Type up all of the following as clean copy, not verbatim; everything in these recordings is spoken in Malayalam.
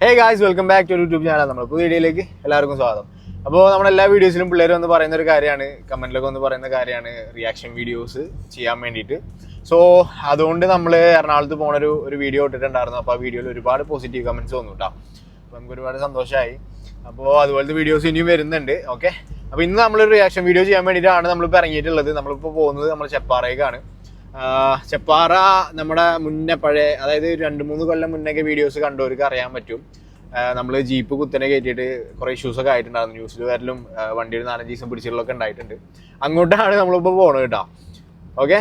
Hey guys, welcome back to YouTube channel. നമ്മൾ വീഡിയോയിലേക്ക് എല്ലാവർക്കും സ്വാഗതം. അപ്പോൾ നമ്മളെല്ലാ വീഡിയോസിലും പിള്ളേർ വന്ന് പറയുന്ന ഒരു കാര്യമാണ്, കമൻറ്റിലൊക്കെ വന്ന് പറയുന്ന കാര്യമാണ് റിയാക്ഷൻ വീഡിയോസ് ചെയ്യാൻ വേണ്ടിയിട്ട്. സോ അതുകൊണ്ട് നമ്മൾ എറണാകുളത്ത് പോണൊരു വീഡിയോ ഇട്ടിട്ടുണ്ടായിരുന്നു. അപ്പോൾ ആ വീഡിയോയിൽ ഒരുപാട് പോസിറ്റീവ് കമൻറ്റ്സ് വന്നു കേട്ടോ. അപ്പോൾ നമുക്ക് ഒരുപാട് സന്തോഷമായി. അപ്പോൾ അതുപോലത്തെ വീഡിയോസ് ഇനിയും വരുന്നുണ്ട്. ഓക്കെ, അപ്പോൾ ഇന്ന് നമ്മളൊരു റിയാക്ഷൻ വീഡിയോ ചെയ്യാൻ വേണ്ടിയിട്ടാണ് നമ്മളിപ്പോൾ ഇറങ്ങിയിട്ടുള്ളത്. നമ്മളിപ്പോൾ പോകുന്നത് നമ്മൾ ചെപ്പാറയ്ക്കാണ്. ചെപ്പാറ നമ്മുടെ മുന്നേ പഴയ, അതായത് 2-3 കൊല്ലം മുന്നേക്കെ വീഡിയോസ് കണ്ടവർക്ക് അറിയാൻ പറ്റും. നമ്മൾ ജീപ്പ് കുത്തനെ കയറ്റിയിട്ട് കുറേ ഇഷ്യൂസൊക്കെ ആയിട്ടുണ്ടായിരുന്നു. ന്യൂസിൽ വരലും വണ്ടി ഒരു 4-5 ദിവസം പിടിച്ചിട്ടുള്ളൊക്കെ ഉണ്ടായിട്ടുണ്ട്. അങ്ങോട്ടാണ് നമ്മളിപ്പോൾ പോകുന്നത് കേട്ടോ. ഓക്കെ,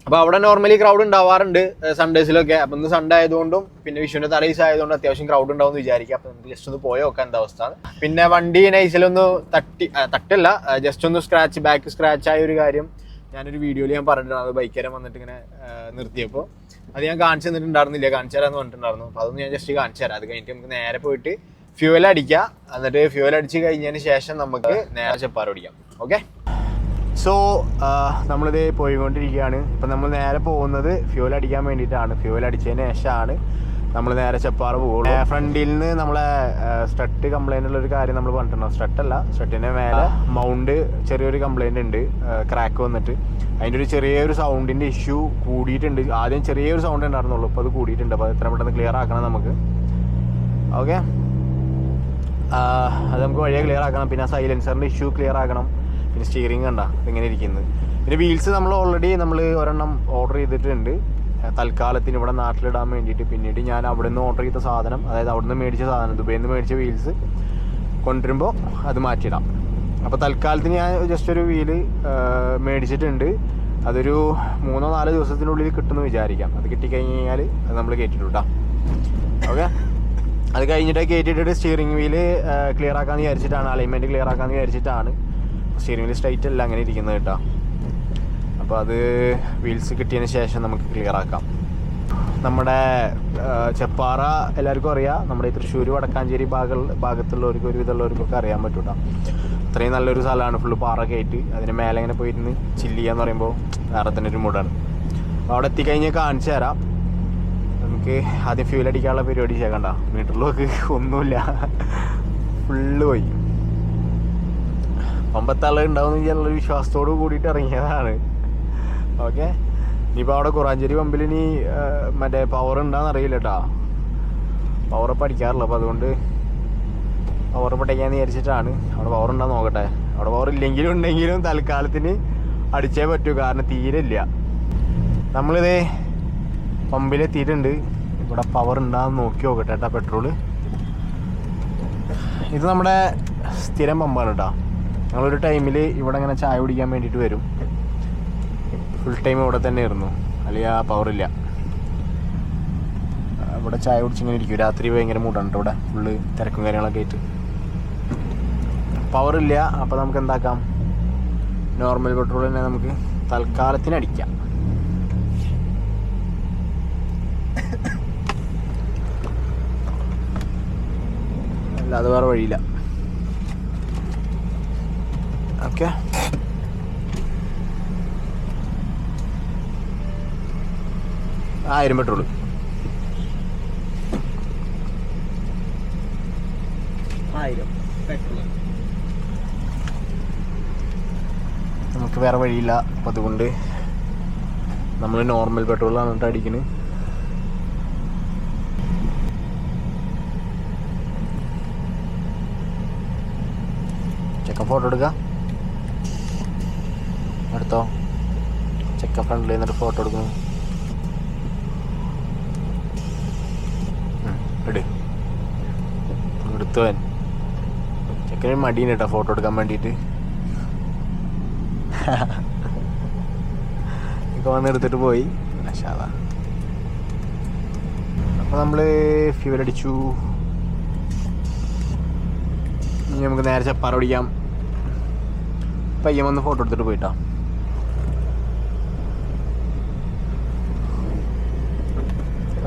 അപ്പോൾ അവിടെ നോർമലി ക്രൗഡ് ഉണ്ടാവാറുണ്ട് സൺഡേസിലൊക്കെ. അപ്പം ഇന്ന് സൺഡേ ആയതുകൊണ്ടും പിന്നെ വിഷുവിൻ്റെ തലേദിവസം ആയതുകൊണ്ട് അത്യാവശ്യം ക്രൗഡ് ഉണ്ടാവും എന്ന് വിചാരിക്കുക. അപ്പം നമുക്ക് ജസ്റ്റ് ഒന്ന് പോയി നോക്കാം എന്താ അവസ്ഥ. പിന്നെ വണ്ടി നൈസിലൊന്ന് തട്ടില്ല, ജസ്റ്റ് ഒന്ന് ബാക്ക് സ്ക്രാച്ച് ആയ ഒരു കാര്യം ഞാനൊരു വീഡിയോയിൽ ഞാൻ പറഞ്ഞിട്ടുണ്ട്. അത് ബൈക്കേരം വന്നിട്ട് ഇങ്ങനെ നിർത്തിയപ്പോൾ അത് ഞാൻ കാണിച്ചു തന്നിട്ടുണ്ടായിരുന്നില്ല, കാണിച്ചു തരാമെന്ന് പറഞ്ഞിട്ടുണ്ടായിരുന്നു. അപ്പോൾ അതൊന്ന് ഞാൻ ജസ്റ്റ് കാണിച്ചു തരാം. അത് കഴിഞ്ഞിട്ട് നമുക്ക് നേരെ പോയിട്ട് ഫ്യൂവൽ അടിക്കുക. എന്നിട്ട് ഫ്യൂവൽ അടിച്ച് കഴിഞ്ഞതിന് ശേഷം നമുക്ക് നേരെ ചെപ്പാറ ഓടിക്കാം. ഓക്കെ, സോ നമ്മളിത് പോയിക്കൊണ്ടിരിക്കുകയാണ്. ഇപ്പം നമ്മൾ നേരെ പോകുന്നത് ഫ്യൂവൽ അടിക്കാൻ വേണ്ടിയിട്ടാണ്. ഫ്യൂവൽ അടിച്ചതിന് ശേഷമാണ് നമ്മൾ നേരെ ചെപ്പാറ പോകുള്ളൂ. ഫ്രണ്ടിൽ നിന്ന് നമ്മളെ സ്ട്രട്ട് കംപ്ലൈൻ്റ് ഉള്ളൊരു കാര്യം നമ്മൾ പറഞ്ഞിട്ടുണ്ടാവും. സ്ട്രട്ടിൻ്റെ മേലെ മൗണ്ട് ചെറിയൊരു കംപ്ലൈൻ്റ് ഉണ്ട്, ക്രാക്ക് വന്നിട്ട്. അതിൻ്റെ ഒരു ചെറിയൊരു സൗണ്ടിൻ്റെ ഇഷ്യൂ കൂടിയിട്ടുണ്ട്. ആദ്യം ചെറിയൊരു സൗണ്ട് ഉണ്ടായിരുന്നുള്ളൂ, അപ്പോൾ അത് കൂടിയിട്ടുണ്ട്. അപ്പോൾ അത് എത്ര പെട്ടെന്ന് ക്ലിയർ ആക്കണം നമുക്ക്. ഓക്കെ, അത് നമുക്ക് വഴിയെ ക്ലിയർ ആക്കണം. പിന്നെ സൈലൻസറിൻ്റെ ഇഷ്യൂ ക്ലിയർ ആക്കണം. പിന്നെ സ്റ്റിയറിംഗ് കണ്ട ഇങ്ങനെ ഇരിക്കുന്നത്. പിന്നെ വീൽസ് നമ്മൾ ഓൾറെഡി ഒരെണ്ണം ഓർഡർ ചെയ്തിട്ടുണ്ട് തൽക്കാലത്തിന് ഇവിടെ നാട്ടിലിടാൻ വേണ്ടിയിട്ട്. പിന്നീട് ഞാൻ അവിടെ നിന്ന് ഓർഡർ ചെയ്ത സാധനം, അതായത് അവിടെ നിന്ന് മേടിച്ച സാധനം, ദുബൈയിൽ നിന്ന് മേടിച്ച വീൽസ് കൊണ്ടുവരുമ്പോൾ അത് മാറ്റിയിടാം. അപ്പോൾ തൽക്കാലത്തിന് ഞാൻ ജസ്റ്റ് ഒരു വീല് മേടിച്ചിട്ടുണ്ട്. അതൊരു 3-4 ദിവസത്തിനുള്ളിൽ കിട്ടുമെന്ന് വിചാരിക്കാം. അത് കിട്ടിക്കഴിഞ്ഞ് കഴിഞ്ഞാൽ അത് നമ്മൾ കയറ്റിട്ടു കേട്ടോ. ഓക്കെ, അത് കഴിഞ്ഞിട്ട് കയറ്റിയിട്ടിട്ട് സ്റ്റിയറിംഗ് വീല് ക്ലിയർ ആക്കാമെന്ന് വിചാരിച്ചിട്ടാണ്, അലൈൻമെൻറ്റ് ക്ലിയർ ആക്കാമെന്ന് വിചാരിച്ചിട്ടാണ്. സ്റ്റിയറിംഗ് വീല് സ്ട്രൈറ്റ് അല്ല അങ്ങനെ ഇരിക്കുന്നത് കേട്ടോ. അപ്പോൾ അത് വീൽസ് കിട്ടിയതിന് ശേഷം നമുക്ക് ക്ലിയർ ആക്കാം. നമ്മുടെ ചെപ്പാറ എല്ലാവർക്കും അറിയാം. നമ്മുടെ ഈ തൃശ്ശൂർ വടക്കാഞ്ചേരി ഭാഗത്തുള്ളവർക്ക് ഒരുവിധമുള്ളവർക്കൊക്കെ അറിയാൻ പറ്റും കേട്ടോ. അത്രയും നല്ലൊരു സ്ഥലമാണ്, ഫുള്ള് പാറ കയറ്റി അതിന് മേലെ ഇങ്ങനെ പോയിരുന്ന് ചില്ല് ചെയ്യാന്ന് പറയുമ്പോൾ വേറെ തന്നെ ഒരു മൂടാണ്. അപ്പോൾ അവിടെ എത്തിക്കഴിഞ്ഞാൽ കാണിച്ചു തരാം. നമുക്ക് ആദ്യം ഫ്യൂൽ അടിക്കാനുള്ള പരിപാടി ചെയ്യണ്ട. മീറ്ററിലൊക്കെ ഒന്നുമില്ല, ഫുള്ള് പോയി. 50 ആൾ ഉണ്ടാവുന്ന എന്നുള്ളൊരു വിശ്വാസത്തോട് കൂടിയിട്ട് ഇറങ്ങിയതാണ്. ഓക്കെ, ഇനിയിപ്പോൾ അവിടെ കുറാഞ്ചേരി പമ്പിൽ ഇനി മറ്റേ പവർ ഉണ്ടാകുന്ന അറിയില്ല കേട്ടോ. പവർ പഠിക്കാറില്ല, അപ്പോൾ അതുകൊണ്ട് പവർ പഠിക്കാമെന്ന് വിചാരിച്ചിട്ടാണ്. അവിടെ പവർ ഉണ്ടാകുന്ന നോക്കട്ടെ. അവിടെ പവർ ഇല്ലെങ്കിലും ഉണ്ടെങ്കിലും തൽക്കാലത്തിന് അടിച്ചേ പറ്റൂ, കാരണം തീരെ ഇല്ല. നമ്മളിത് പമ്പിലെത്തിയിട്ടുണ്ട്. ഇവിടെ പവർ ഉണ്ടാകുന്ന നോക്കി നോക്കട്ടെ കേട്ടോ. പെട്രോള് ഇത് നമ്മുടെ സ്ഥിരം പമ്പാണ് കേട്ടോ. ഞങ്ങളൊരു ടൈമിൽ ഇവിടെ ഇങ്ങനെ ചായ കുടിക്കാൻ വേണ്ടിയിട്ട് വരും. ഫുൾ ടൈം ഇവിടെ തന്നെ ആയിരുന്നു, അല്ലെങ്കിൽ ആ പവറില്ല. ഇവിടെ ചായ കുടിച്ചിങ്ങനെ ഇരിക്കും. രാത്രി ഭയങ്കര മൂടാണ് ഇവിടെ, ഫുള്ള് തിരക്കും കാര്യങ്ങളൊക്കെ ആയിട്ട്. പവറില്ല, അപ്പോൾ നമുക്ക് എന്താക്കാം, നോർമൽ പെട്രോൾ തന്നെ നമുക്ക് തൽക്കാലത്തിന് അടിക്കാം. അല്ലാതെ വേറെ വഴിയില്ല. Okay, 1000 petrol. നമുക്ക് വേറെ വഴിയില്ല. അപ്പം അതുകൊണ്ട് നമ്മൾ നോർമൽ പെട്രോളാണ് കേട്ടോ അടിക്കുന്നത്. ചെക്ക ഫോട്ടോ എടുക്കുക, എടുത്തോ. ചെക്ക ഫ്രണ്ടിൽ നിന്നിട്ട് ഫോട്ടോ എടുക്കുന്നു. എടുത്തുവൻ ചെക്കന് മടീന് കേട്ടോ ഫോട്ടോ എടുക്കാൻ വേണ്ടിയിട്ട്. ഇപ്പൊ വന്ന് എടുത്തിട്ട് പോയി. അപ്പോൾ നമ്മൾ ഫ്യൂവൽ അടിച്ചു. ഇനി നമുക്ക് നേരെ ചെപ്പാറ ഓടിക്കാം. പയ്യൻ വന്ന് ഫോട്ടോ എടുത്തിട്ട് പോയിട്ടോ.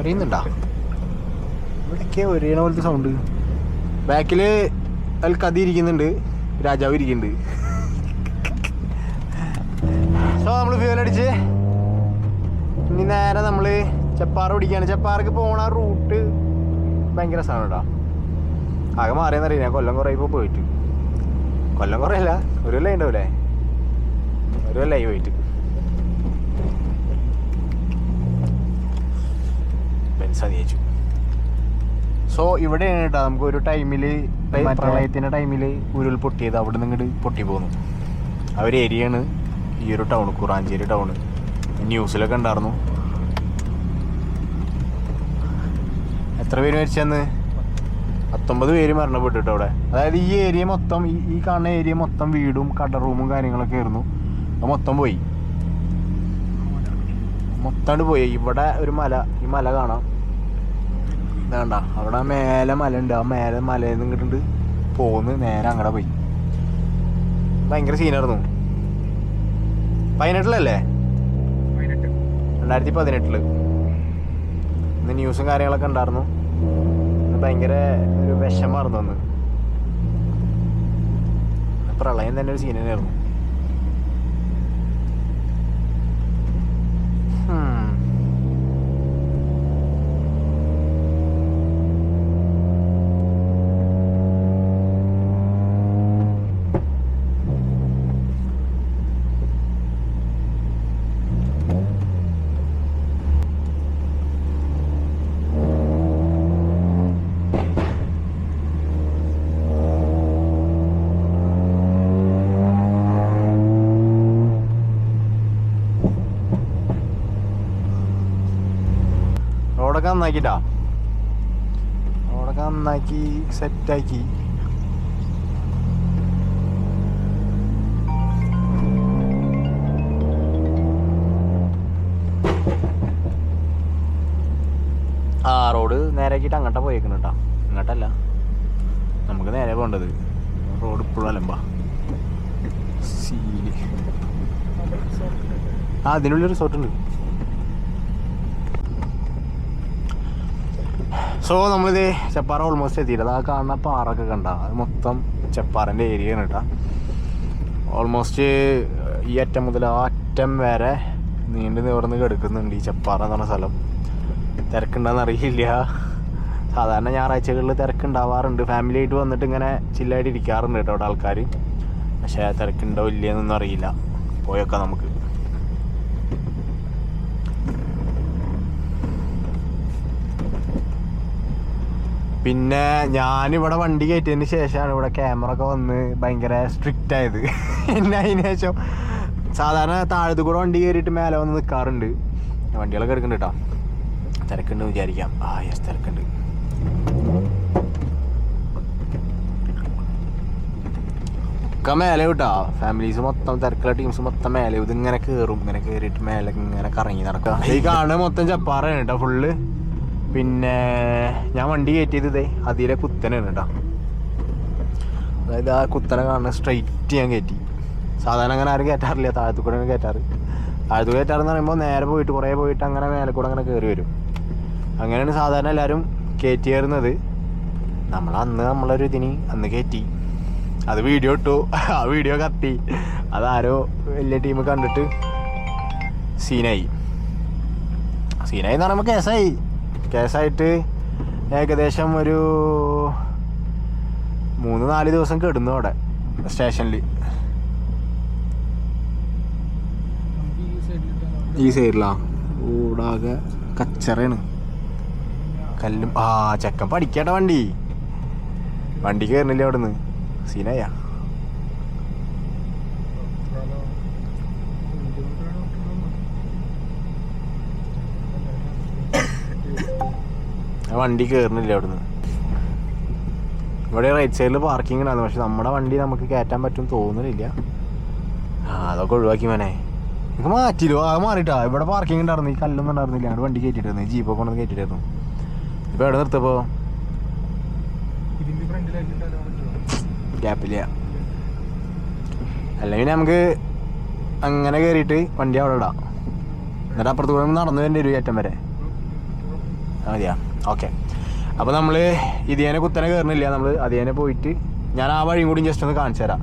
അറിയുന്നുണ്ടോ ഇവിടേക്ക് ഒരേ പോലത്തെ സൗണ്ട്? ബാക്കിൽ അതിൽ കതി ഇരിക്കുന്നുണ്ട്, രാജാവ് ഇരിക്കുന്നുണ്ട്. സോ നമ്മൾ ഫ്യൂവൽ അടിച്ച് ഇനി നേരെ നമ്മൾ ചെപ്പാറ പിടിക്കുകയാണ്. ചെപ്പാറക്ക് പോണ റൂട്ട് ഭയങ്കര രസമാണ് കേട്ടോ. ആകെ മാറിയെന്നറിയില്ല, ഞാൻ കൊല്ലം കുറേ ഇപ്പോൾ പോയിട്ട്. കൊല്ലം കുറേ അല്ല, ഒരു കൊല്ലം ഉണ്ടാവില്ലേ, ഒരു കൊല്ലമായി പോയിട്ട്. ബെൻസ്. സോ ഇവിടെയാണ് കേട്ടോ നമുക്കൊരു ടൈമിൽ പ്രളയത്തിൻ്റെ ടൈമിൽ ഉരുൾ പൊട്ടിയത്. അവിടെ നിന്ന് ഇങ്ങോട്ട് പൊട്ടി പോന്നു. ആ ഒരു ഏരിയയാണ് ഈ ഒരു ടൗൺ, കുറാഞ്ചേരി ടൗൺ. ന്യൂസിലൊക്കെ ഉണ്ടായിരുന്നു. എത്ര പേര് മരിച്ചെന്ന്? 19 പേര് മരണപ്പെട്ടു കേട്ടോ അവിടെ. അതായത് ഈ ഏരിയ മൊത്തം, ഈ കാണുന്ന ഏരിയ മൊത്തം വീടും കട റൂമും കാര്യങ്ങളൊക്കെ ആയിരുന്നു. അത് മൊത്തം പോയി, മൊത്തം പോയി. ഇവിടെ ഒരു മല, ഈ മല കാണാം, ഇതാണ്ട അവിടെ മേലെ മല ഉണ്ട്. ആ മേലെ മലയിൽ നിന്ന് ഇങ്ങോട്ടുണ്ട് പോന്ന് നേരെ അങ്ങടെ പോയി. ഭയങ്കര സീനായിരുന്നു. 18 2018 ഇന്ന് ന്യൂസും കാര്യങ്ങളൊക്കെ ഉണ്ടായിരുന്നു. ഭയങ്കര ഒരു വിഷമായിരുന്നു അന്ന്. പ്രളയം തന്നെ ഒരു സീൻ തന്നെയായിരുന്നു. റോഡൊക്കെ നന്നാക്കിട്ടാ, റോഡൊക്കെ നന്നാക്കി സെറ്റാക്കി. ആ റോഡ് നേരെയാക്കിയിട്ട് അങ്ങോട്ടാ പോയേക്കണം കേട്ടോ, ഇങ്ങോട്ടല്ല. നമുക്ക് നേരെ പോകേണ്ടത്. റോഡ് ഇപ്പോഴും അലമ്പാ സീല്. ആ അതിനുള്ളിൽ റിസോർട്ടുണ്ട്. സോ നമ്മളിത് ചെപ്പാറ ഓൾമോസ്റ്റ് എത്തിയില്ല. ആ കാണുന്ന പാറൊക്കെ കണ്ട, അത് മൊത്തം ചെപ്പാറൻ്റെ ഏരിയയാണ് കേട്ടോ. ഓൾമോസ്റ്റ് ഈ അറ്റം മുതൽ ആ അറ്റം വരെ നീണ്ടു നിവർന്ന് കിടക്കുന്നുണ്ട് ഈ ചെപ്പാറ എന്ന് പറഞ്ഞ സ്ഥലം. തിരക്കുണ്ടെന്ന് അറിയില്ല. സാധാരണ ഞായറാഴ്ചകളിൽ തിരക്കുണ്ടാവാറുണ്ട്. ഫാമിലി ആയിട്ട് വന്നിട്ട് ഇങ്ങനെ ചില്ലായിട്ട് ഇരിക്കാറുണ്ട് കേട്ടോ അവിടെ ആൾക്കാർ. പക്ഷേ തിരക്കുണ്ടോ ഇല്ലയെന്നൊന്നും അറിയില്ല. പോയൊക്കെ നമുക്ക്. പിന്നെ ഞാനിവിടെ വണ്ടി കയറ്റിയതിന് ശേഷമാണ് ഇവിടെ ക്യാമറ ഒക്കെ വന്ന് ഭയങ്കര സ്ട്രിക്റ്റ് ആയത്. പിന്നെ അതിന് ശേഷം സാധാരണ താഴത്ത് കൂടെ വണ്ടി കയറിയിട്ട് മേലെ വന്ന് നിൽക്കാറുണ്ട്. വണ്ടികളൊക്കെ എടുക്കുന്നുണ്ട് കേട്ടോ. തിരക്കുണ്ട് വിചാരിക്കാം. ആ യെസ് തിരക്കുണ്ട്. ഒക്കെ മേലെ കിട്ടാ. ഫാമിലീസ് മൊത്തം തിരക്കുള്ള ടീംസ് മൊത്തം മേലെ. ഇതിങ്ങനെ കയറും, ഇങ്ങനെ കയറിയിട്ട് മേലെ ഇങ്ങനെ കറങ്ങി നടക്കുക. ഈ കാണുന്നത് മൊത്തം ചപ്പാറയാണ് കേട്ടോ ഫുള്ള്. പിന്നെ ഞാൻ വണ്ടി കയറ്റിയത് ഇതേ അതിലെ കുത്തനാണ് കേട്ടോ. അതായത് ആ കുത്തനെ കാണുന്ന സ്ട്രെയിറ്റ് ഞാൻ കയറ്റി. സാധാരണ അങ്ങനെ ആരും കയറ്റാറില്ല, താഴത്തു കൂടെ കയറ്റാറ്. താഴത്തു കയറ്റാറെന്ന് പറയുമ്പോൾ നേരെ പോയിട്ട് കുറേ പോയിട്ട് അങ്ങനെ മേലെ കൂടെ അങ്ങനെ കയറി വരും. അങ്ങനെയാണ് സാധാരണ എല്ലാവരും കയറ്റി കയറുന്നത്. നമ്മളൊരു ഇതിന് അന്ന് കയറ്റി. അത് വീഡിയോ ഇട്ടു. ആ വീഡിയോ കത്തി. അതാരോ വലിയ ടീം കണ്ടിട്ട് സീനായി എന്ന് പറയുമ്പോൾ കേസായിട്ട് ഏകദേശം ഒരു 3-4 ദിവസം കിടന്നു അവിടെ സ്റ്റേഷനിൽ. ഈ സൈഡിലാ ഊടാകെ കച്ചറയാണ്, കല്ലും. ആ ചെക്കൻ പഠിക്കട്ടെ. വണ്ടി കയറുന്നില്ല അവിടുന്ന്. സീനായ വണ്ടി കയറുന്നില്ല അവിടുന്ന്. ഇവിടെ റൈറ്റ് സൈഡിൽ പാർക്കിംഗ് ഉണ്ടായിരുന്നു. പക്ഷെ നമ്മുടെ വണ്ടി നമുക്ക് കയറ്റാൻ പറ്റും തോന്നുന്നില്ല. അതൊക്കെ ഒഴിവാക്കി മോനെ. നമുക്ക് മാറ്റില്ലോ, ആകെ മാറിയിട്ടാ. ഇവിടെ പാർക്കിംഗ് ഉണ്ടായിരുന്നു, ഈ കല്ലൊന്നും ഉണ്ടായിരുന്നില്ല. അവിടെ വണ്ടി കയറ്റിട്ടായിരുന്നു, ജീപ്പൊക്കെ കൊണ്ടു കയറ്റിട്ടായിരുന്നു. ഇപ്പൊ എവിടെ നിർത്തപ്പോ ഗ്യാപ്പില്ല. അല്ലെങ്കിൽ നമുക്ക് അങ്ങനെ കയറിയിട്ട് വണ്ടി അവിടെ ഇടാം. എന്നിട്ട് അപ്പുറത്ത് കൂടെ നടന്നു വരേണ്ടി വരും ഏറ്റം വരെ. മതിയാ? ഓക്കെ. അപ്പോൾ നമ്മൾ ഇതിനെ കുത്തനെ കയറുന്നില്ല. നമ്മൾ അതിനെ പോയിട്ട് ഞാൻ ആ വഴിയും കൂടി ജസ്റ്റ് ഒന്ന് കാണിച്ചു തരാം.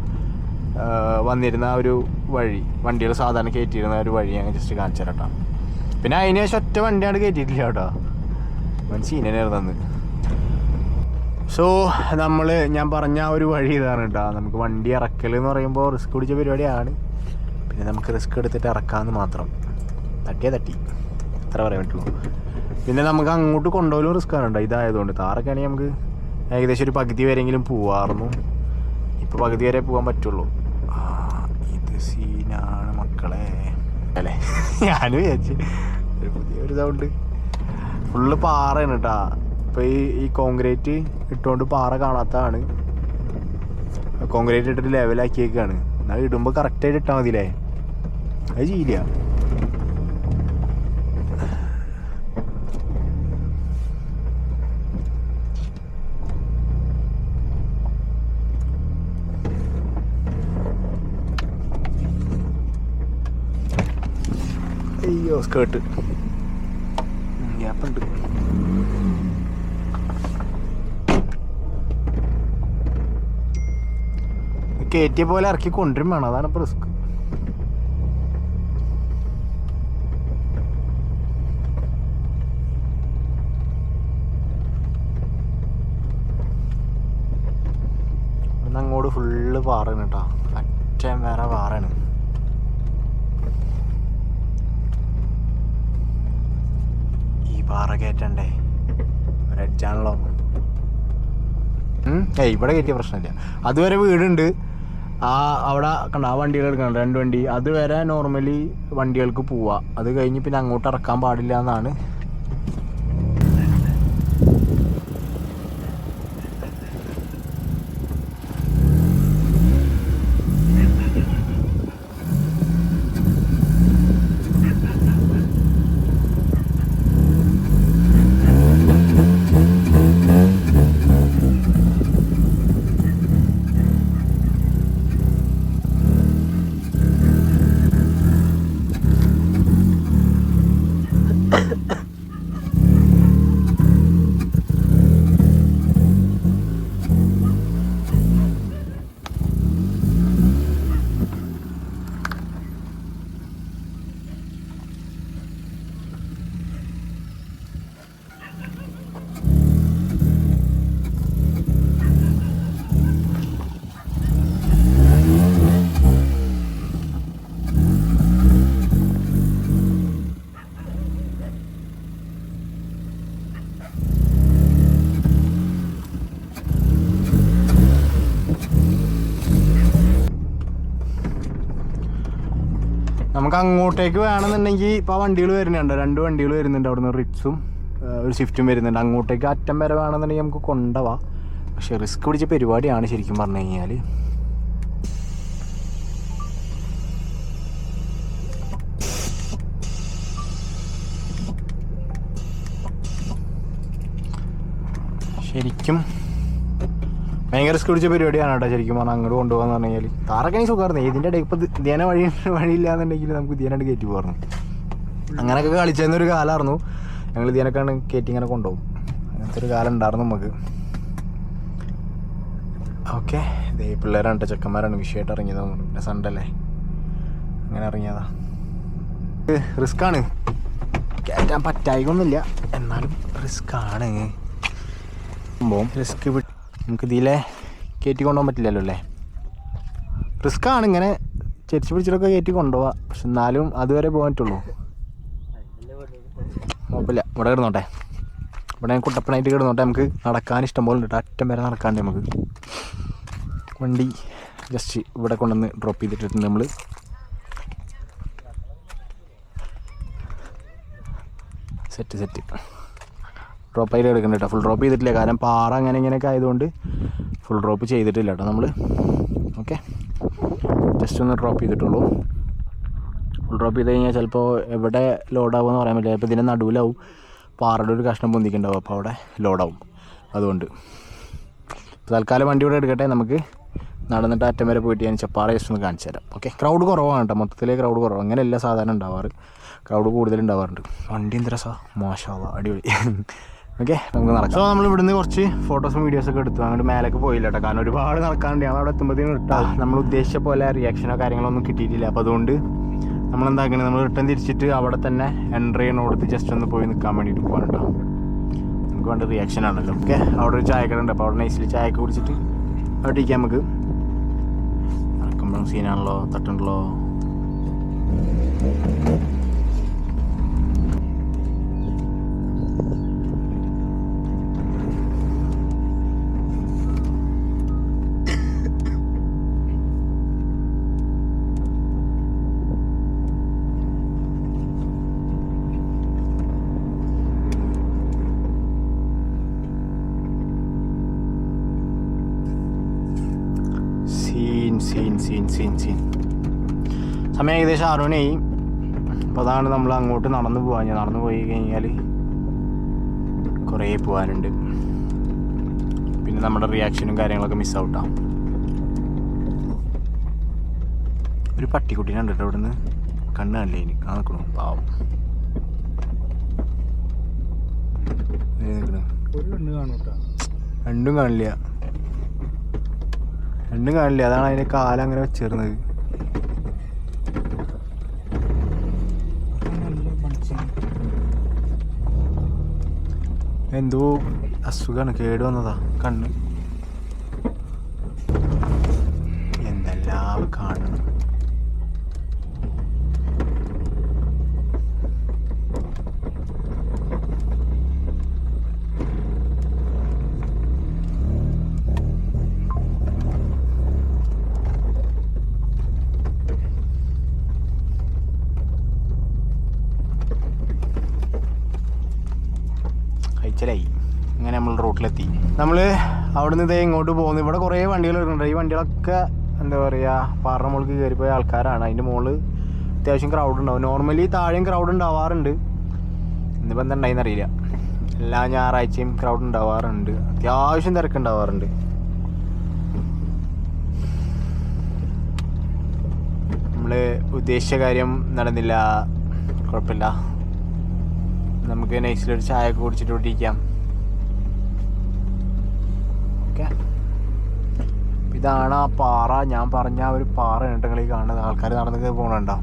വന്നിരുന്ന ഒരു വഴി, വണ്ടികൾ സാധാരണ കയറ്റിയിരുന്ന ഒരു വഴി ഞാൻ ജസ്റ്റ് കാണിച്ചു തരാം കേട്ടോ. പിന്നെ അതിന് ശേഷം ഒറ്റ വണ്ടിയാണ് കയറ്റിയിട്ടില്ല കേട്ടോ. സീനായിരുന്നു അന്ന്. സോ ഞാൻ പറഞ്ഞ ഒരു വഴി ഇതാണ് കേട്ടോ. നമുക്ക് വണ്ടി ഇറക്കൽ എന്ന് പറയുമ്പോൾ റിസ്ക് പിടിച്ച പരിപാടിയാണ്. പിന്നെ നമുക്ക് റിസ്ക് എടുത്തിട്ട് ഇറക്കാമെന്ന് മാത്രം. തട്ടി അത്ര പറയാൻ പറ്റുള്ളൂ. പിന്നെ നമുക്ക് അങ്ങോട്ട് കൊണ്ടുപോലും റിസ്ക് ആണ് കേട്ടോ. ഇതായതുകൊണ്ട് താറൊക്കെ ആണെങ്കിൽ നമുക്ക് ഏകദേശം ഒരു പകുതി വരെയെങ്കിലും പോവാറുന്നു. ഇപ്പോൾ പകുതി വരെ പോകാൻ പറ്റുള്ളൂ. ഇത് സീനാണ് മക്കളെ അല്ലേ. ഞാനും വിചാരിച്ചു പുതിയൊരു സൗണ്ട്. ഫുള്ള് പാറയാണ് കേട്ടോ. ഇപ്പോൾ ഈ കോൺക്രീറ്റ് ഇട്ടുകൊണ്ട് പാറ കാണാത്തതാണ്. കോൺക്രീറ്റ് ഇട്ടിട്ട് ലെവലാക്കിയേക്കാണ്. എന്നാൽ ഇടുമ്പോൾ കറക്റ്റായിട്ട് ഇട്ടാൽ മതിയില്ലേ. അത് ചെയ്യില്ല. അയ്യോ സ്കേർട്ട് ഗ്യാപ്പുണ്ട്. കയറ്റിയ പോലെ ഇറക്കി കൊണ്ടുവരും വേണം. അതാണ് ഇപ്പോൾ റിസ്ക്. ഇവിടുന്ന് അങ്ങോട്ട് ഫുള്ള് പാറയാണ് കേട്ടോ. അറ്റം വേറെ പാറയാണ്. ഈ പാറ കയറ്റണ്ടേ, ഒരഡ്ജാണല്ലോ. ഇവിടെ കയറ്റിയ പ്രശ്നമില്ല. അതുവരെ വീടുണ്ട്. അവിടെ കണ്ട ആ വണ്ടികൾ എടുക്കണം, 2 വണ്ടി. അതുവരെ നോർമലി വണ്ടികൾക്ക് പോവാം. അത് കഴിഞ്ഞ് പിന്നെ അങ്ങോട്ട് ഇറക്കാൻ പാടില്ല എന്നാണ്. നമുക്ക് അങ്ങോട്ടേക്ക് വേണമെന്നുണ്ടെങ്കിൽ ഇപ്പോൾ ആ വണ്ടികൾ വരുന്നുണ്ട്. 2 വണ്ടികൾ വരുന്നുണ്ട്. അവിടുന്ന് റിറ്റ്സും ഒരു സ്വിഫ്റ്റും വരുന്നുണ്ട്. അങ്ങോട്ടേക്ക് അറ്റം വരെ വേണമെന്നുണ്ടെങ്കിൽ നമുക്ക് കൊണ്ടുപോവാം. പക്ഷേ റിസ്ക് പിടിച്ച പരിപാടിയാണ് ശരിക്കും പറഞ്ഞു കഴിഞ്ഞാൽ. ശരിക്കും ഭയങ്കര റിസ്ക് പിടിച്ച പരിപാടിയാണ് കേട്ടോ ശരിക്കും പറഞ്ഞാൽ. അങ്ങോട്ട് കൊണ്ടുപോകാന്ന് പറഞ്ഞു കഴിഞ്ഞാൽ താറൊക്കെ സുഖമായിരുന്നു. ഇതിൻ്റെ ഇടയിൽ ഇപ്പോൾ ധ്യാന വഴിയില്ലാന്നുണ്ടെങ്കിൽ നമുക്ക് ധ്യാനായിട്ട് കയറ്റി പോകാറുണ്ട്. അങ്ങനെയൊക്കെ കളിച്ചെന്നൊരു കാലമായിരുന്നു. ഞങ്ങൾ ധ്യാനൊക്കെയാണ് കയറ്റി ഇങ്ങനെ കൊണ്ടുപോകും. അങ്ങനത്തെ ഒരു കാലം ഉണ്ടായിരുന്നു നമുക്ക്. ഓക്കെ, ഇതേ പിള്ളേരാണ് കേട്ടോ, ചെക്കന്മാരാണ് വിഷയമായിട്ട് ഇറങ്ങിയത്. പിന്നെ സൺഡേ അല്ലേ, അങ്ങനെ ഇറങ്ങിയതാ. റിസ്ക്കാണ്, കയറ്റാൻ പറ്റായിക്കൊന്നുമില്ല, എന്നാലും റിസ്ക്കാണ്. റിസ്ക് നമുക്ക് ഇതിലെ കയറ്റി കൊണ്ടുപോകാൻ പറ്റില്ലല്ലോ അല്ലേ. റിസ്ക്കാണ് ഇങ്ങനെ ചെരിച്ച് പിടിച്ചിട്ടൊക്കെ കയറ്റി കൊണ്ടുപോവാം. പക്ഷെ എന്നാലും അതുവരെ പോകാൻ പറ്റുള്ളൂ. കുഴപ്പമില്ല, ഇവിടെ കിടന്നോട്ടെ. ഇവിടെ കുട്ടപ്പനായിട്ട് കിടന്നോട്ടെ. നമുക്ക് നടക്കാൻ ഇഷ്ടം പോലെ ഉണ്ട്. അറ്റം വരെ നടക്കാണ്ട് നമുക്ക്. വണ്ടി ജസ്റ്റ് ഇവിടെ കൊണ്ടുവന്ന് ഡ്രോപ്പ് ചെയ്തിട്ടുണ്ട് നമ്മൾ. സെറ്റ് ഡ്രോപ്പ് ചെയ്ത് എടുക്കണ്ട കേട്ടോ. ഫുൾ ഡ്രോപ്പ് ചെയ്തിട്ടില്ല, കാരണം പാറ അങ്ങനെ ഇങ്ങനെയൊക്കെ ആയതുകൊണ്ട് ഫുൾ ഡ്രോപ്പ് ചെയ്തിട്ടില്ല കേട്ടോ നമ്മൾ. ഓക്കെ, ജസ്റ്റ് ഒന്ന് ഡ്രോപ്പ് ചെയ്തിട്ടുള്ളൂ. ഫുൾ ഡ്രോപ്പ് ചെയ്ത് കഴിഞ്ഞാൽ ചിലപ്പോൾ എവിടെ ലോഡാവുമെന്ന് പറയാൻ പറ്റില്ല. ഇപ്പോൾ ഇതിൻ്റെ നടുവിലാവും പാറയുടെ ഒരു കഷ്ണം പൊന്തിക്കുണ്ടാവും, അപ്പോൾ അവിടെ ലോഡാവും. അതുകൊണ്ട് തൽക്കാലം വണ്ടി ഇവിടെ എടുക്കട്ടെ. നമുക്ക് നടന്നിട്ട് അറ്റം വരെ പോയിട്ട് ഞാൻ ചെപ്പാറ ജസ്റ്റ് ഒന്ന് കാണിച്ചു തരാം. ഓക്കെ, ക്രൗഡ് കുറവാണ് കേട്ടോ, മൊത്തത്തിലേ ക്രൗഡ് കുറവ്. അങ്ങനെയല്ല സാധാരണ ഉണ്ടാവാറ്, ക്രൗഡ് കൂടുതലുണ്ടാവാറുണ്ട്. വണ്ടി എന്ത് രസമാണ്, മാഷാഅല്ലാഹ്, അടിപൊളി. ഓക്കെ, നമുക്ക് നടക്കാം. സോ നമ്മൾ ഇവിടുന്ന് കുറച്ച് ഫോട്ടോസും വീഡിയോസൊക്കെ എടുത്തു. അങ്ങോട്ട് മേലേക്ക് പോയില്ല കേട്ടോ, കാരണം ഒരുപാട് നടക്കാണ്ട്. ഞങ്ങൾ അവിടെ എത്തുമ്പോഴത്തേനും ഇട്ടാൽ നമ്മൾ ഉദ്ദേശിച്ച പോലെ റിയാക്ഷനോ കാര്യങ്ങളോ ഒന്നും കിട്ടിയിട്ടില്ല. അപ്പോൾ അതുകൊണ്ട് നമ്മളെന്താക്കണേ, നമ്മൾ റിട്ടേൺ തിരിച്ചിട്ട് അവിടെ തന്നെ എൻട്രി ചെയ്യണോടത്ത് ജസ്റ്റ് ഒന്ന് പോയി നിൽക്കാൻ വേണ്ടിയിട്ട് പോകാൻ കേട്ടോ. നമുക്ക് വേണ്ട റിയാക്ഷൻ ആണല്ലോ. ഓക്കെ, അവിടെ ഒരു ചായക്കട ഉണ്ട്. അപ്പോൾ അവിടെ നൈസിൽ ചായയൊക്കെ കുടിച്ചിട്ട് അവിടെ ഇരിക്കാം നമുക്ക്. നടക്കുമ്പോഴും സീനാണല്ലോ, തട്ടുണ്ടല്ലോ. സീൻ സമയം ഏകദേശം 6 മണിയായി. അപ്പോൾ അതാണ് നമ്മൾ അങ്ങോട്ട് നടന്നു പോകാൻ. നടന്നു പോയി കഴിഞ്ഞാൽ കുറേ പോകാനുണ്ട്. പിന്നെ നമ്മുടെ റിയാക്ഷനും കാര്യങ്ങളൊക്കെ മിസ്സാവട്ടാം. ഒരു പട്ടിക്കുട്ടീനെ കണ്ടിട്ട് അവിടെ നിന്ന് കണ്ണ് കണ്ടില്ലേ എനിക്ക് നിൽക്കണു പാവം. രണ്ടും കാണില്ല. അതാണ് അതിൻ്റെ കാലം അങ്ങനെ വെച്ചിരുന്നത്. എന്തോ അസുഖമാണ്, കേട് വന്നതാ കണ്ണ്. എന്തെല്ലാം കാണണം. ഇങ്ങനെ നമ്മൾ റോട്ടിലെത്തി. നമ്മൾ അവിടെ നിന്ന് ഇങ്ങോട്ട് പോകുന്നു. ഇവിടെ കുറേ വണ്ടികൾ വരുന്നുണ്ട്. ഈ വണ്ടികളൊക്കെ എന്താ പറയുക, പാറ മുകളിൽ കയറിപ്പോയ ആൾക്കാരാണ്. അതിൻ്റെ മുകളിൽ അത്യാവശ്യം ക്രൗഡ് ഉണ്ടാവും. നോർമലി താഴെയും ക്രൗഡ് ഉണ്ടാവാറുണ്ട്. ഇന്നിപ്പോൾ എന്താ ഉണ്ടായിന്നറിയില്ല. എല്ലാ ഞായറാഴ്ചയും ക്രൗഡ് ഉണ്ടാവാറുണ്ട്. അത്യാവശ്യം തിരക്കുണ്ടാവാറുണ്ട്. നമ്മൾ ഉദ്ദേശിച്ച കാര്യം നടന്നില്ല. കുഴപ്പമില്ല, നമുക്ക് നൈസിലൊരു ചായ ഒക്കെ കുടിച്ചിട്ട് ഓടിക്കാം. ഓക്കെ, ഇതാണ് ആ പാറ. ഞാൻ പറഞ്ഞ ഒരു പാറ ഉണ്ടെങ്കിൽ ഈ കാണുന്നത് ആൾക്കാർ നടന്നൊക്കെ പോകണുണ്ടോ.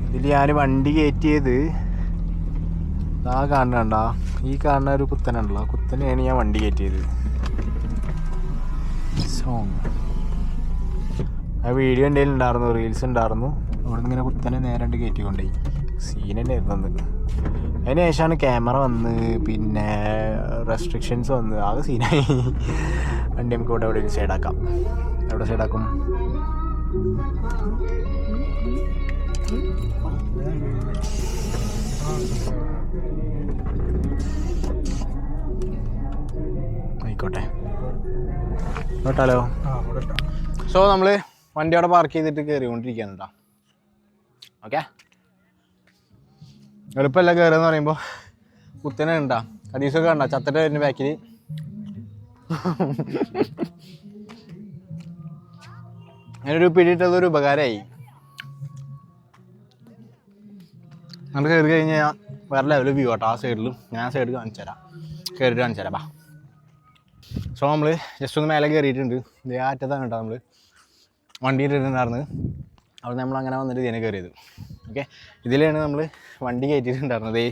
ഇതിൽ ഞാൻ വണ്ടി കയറ്റിയത് ആ കാണുന്നുണ്ടോ, ഈ കാണുന്ന ഒരു കുത്തനുണ്ടല്ലോ, കുത്തനെയാണ് ഞാൻ വണ്ടി കയറ്റിയത്. സോങ് ആ വീഡിയോ എൻ്റെ ഉണ്ടായിരുന്നു, റീൽസ് ഉണ്ടായിരുന്നു. അവിടെ നിന്ന് ഇങ്ങനെ കുത്തനെ നേരണ്ട് കയറ്റിക്കൊണ്ടേ സീൻ തന്നെ ആയിരുന്നു. അതിന് ശേഷമാണ് ക്യാമറ വന്ന്, പിന്നെ റെസ്ട്രിക്ഷൻസ് വന്ന്, ആകെ സീനായി. വണ്ടി നമുക്ക് ഇവിടെ എവിടെ സൈഡാക്കാം. എവിടെ സൈഡാക്കും? ആയിക്കോട്ടെ, കേട്ടാലോ. സോ നമ്മൾ വണ്ടി അവിടെ പാർക്ക് ചെയ്തിട്ട് കയറിക്കൊണ്ടിരിക്കുകയാണ് കേട്ടോ. ഓക്കെ, എളുപ്പമല്ല കയറുകയെന്ന് പറയുമ്പോൾ. കുത്തനെ ഉണ്ടാ അഡീസൊക്കെ കണ്ട ചത്തട്ട വരുന്ന ബാക്കിൽ. അങ്ങനൊരു പിടിയിട്ടതൊരു ഉപകാരമായി. നമ്മൾ കയറി കഴിഞ്ഞാൽ വേറെ ലെവൽ വ്യൂ കേട്ടോ. ആ സൈഡിലും ഞാൻ സൈഡിൽ കാണിച്ചു തരാം, കയറിയിട്ട് കാണിച്ചു തരാം. സോ നമ്മൾ ജസ്റ്റ് ഒന്ന് മേലെ കയറിയിട്ടുണ്ട്. ഇതേ അറ്റത്താണ് കേട്ടോ നമ്മൾ വണ്ടി ഇട്ടിട്ടുണ്ടായിരുന്നത്. അവിടെ നമ്മൾ അങ്ങനെ വന്നിട്ട് ഇതിനെ കയറിയത്. ഓക്കെ, ഇതിലാണ് നമ്മൾ വണ്ടി കയറ്റിയിട്ടുണ്ടായിരുന്നത്.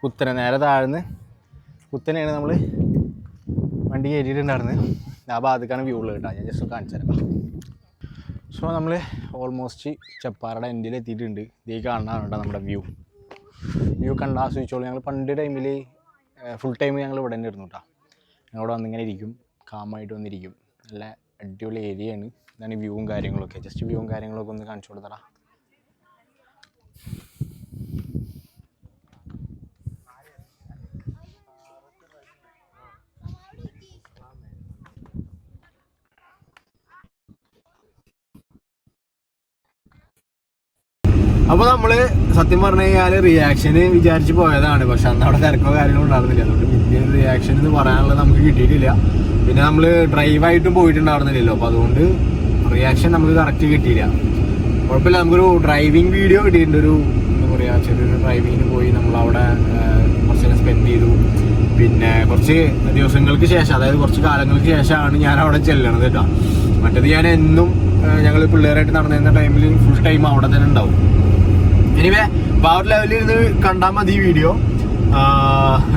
കുത്തനെ നേരെ താഴ്ന്ന് കുത്തനെയാണ് നമ്മൾ വണ്ടി കയറ്റിയിട്ടുണ്ടായിരുന്നത്. ആ ഭാഗത്തേക്കാണ് വ്യൂ ഉള്ളത് കേട്ടോ. ഞാൻ ജസ്റ്റ് കാണിച്ചു തരാം. സോ നമ്മൾ ഓൾമോസ്റ്റ് ചെപ്പാറയുടെ എൻഡിൽ എത്തിയിട്ടുണ്ട്. ഇതേ കാണാനാണ് കേട്ടോ നമ്മുടെ വ്യൂ കണ്ട് ആസ്വദിച്ചോളൂ. ഞങ്ങൾ പണ്ട് ടൈമിൽ ഫുൾ ടൈം ഞങ്ങൾ ഇവിടെ തന്നെ ഇരുന്നു കേട്ടോ. ഞങ്ങളിവിടെ വന്നിങ്ങനെ ഇരിക്കും, കാമായിട്ട് വന്നിരിക്കും. നല്ല അടിപൊളി ഏരിയയാണ്. ഇതാണ് വ്യൂവും കാര്യങ്ങളൊക്കെ. ജസ്റ്റ് വ്യൂവും കാര്യങ്ങളൊക്കെ ഒന്ന് കാണിച്ചു കൊടുത്തടാ. അപ്പോൾ നമ്മൾ സത്യം പറഞ്ഞു കഴിഞ്ഞാൽ റിയാക്ഷന് വിചാരിച്ച് പോയതാണ്. പക്ഷെ അന്ന് അവിടെ തിരക്കോ കാര്യങ്ങളോ ഉണ്ടായിരുന്നില്ല. അതുകൊണ്ട് പിന്നെ റിയാക്ഷൻ എന്ന് പറയാനുള്ളത് നമുക്ക് കിട്ടിയിട്ടില്ല. പിന്നെ നമ്മൾ ഡ്രൈവായിട്ടും പോയിട്ടുണ്ടായിരുന്നില്ലല്ലോ. അപ്പോൾ അതുകൊണ്ട് റിയാക്ഷൻ നമുക്ക് കറക്റ്റ് കിട്ടിയില്ല. കുഴപ്പമില്ല, നമുക്കൊരു ഡ്രൈവിംഗ് വീഡിയോ കിട്ടിയിട്ടുണ്ട്. ഒരു എന്താ പറയുക, ചെറിയൊരു ഡ്രൈവിങ്ങിന് പോയി നമ്മളവിടെ കുറച്ച് നേരം സ്പെൻഡ് ചെയ്തു. പിന്നെ കുറച്ച് ദിവസങ്ങൾക്ക് ശേഷം, അതായത് കുറച്ച് കാലങ്ങൾക്ക് ശേഷമാണ് ഞാൻ അവിടെ ചെല്ലണത് കേട്ടോ. മറ്റേത് ഞാൻ എന്നും ഞങ്ങൾ പിള്ളേരായിട്ട് നടന്നിരുന്ന ടൈമിൽ ഫുൾ ടൈം അവിടെ തന്നെ ഉണ്ടാവും. എനിവേ ആ ഒരു ലെവലിൽ ഇരുന്ന് കണ്ടാൽ മതി വീഡിയോ.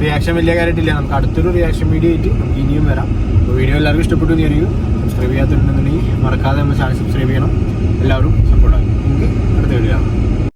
റിയാക്ഷൻ വലിയ കാര്യമായിട്ടില്ല. നമുക്ക് അടുത്തൊരു റിയാക്ഷൻ വീഡിയോ ആയിട്ട് നമുക്ക് ഇനിയും വരാം. അപ്പോൾ വീഡിയോ എല്ലാവർക്കും ഇഷ്ടപ്പെട്ടു എന്ന് വിചാരിക്കും. സബ്സ്ക്രൈബ് ചെയ്യാത്തുണ്ടെന്നുണ്ടെങ്കിൽ മറക്കാതെ നമ്മൾ ചാനൽ സബ്സ്ക്രൈബ് ചെയ്യണം.